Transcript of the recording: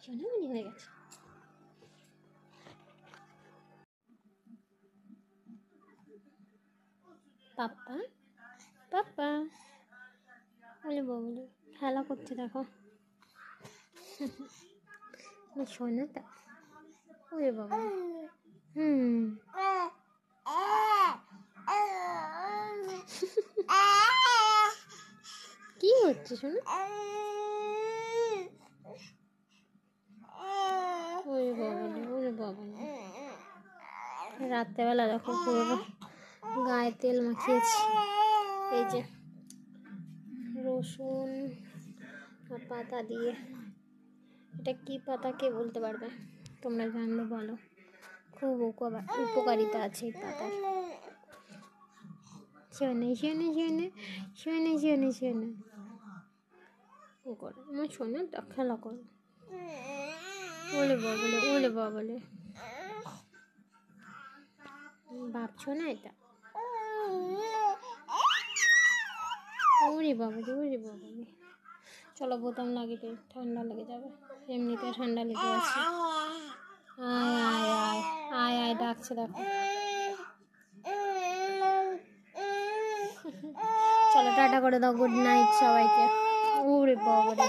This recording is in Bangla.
সোনামণি হয়ে গেছে। পাপ্পা পাপ্পা বলে বলে খেলা করছে দেখো। সোনাটা ওরে বাবা। কি হচ্ছে শোনো? ওরে বাবা ওরে বাবা। রাত্রেবেলা দেখো পুরো গায়ে তেল মাখিয়েছি। এই যে রসুন আর পাতা দিয়ে। এটা কি পাতা কে বলতে পারবে? তোমরা জানলে বলো। খুব উপকারিতা আছে এই পাতার। শোনে শোনে শোনে শোনে শোনে শোনে ও করে আমার শোনে খেলা করো। ওলে বাবলে ওলে বাবলে ভাবছো না এটা? ওরে বাবারে ওরে বাবারে। চলো বোতাম লাগিয়ে দিই, ঠান্ডা লেগে যাবে। এমনিতে ঠান্ডা লেগে আছে। আয় আয় আয় আয় আয় ডাকছে দেখো। চলো টাটা করে দাও, গুড নাইট সবাইকে। ওরে বাবারে।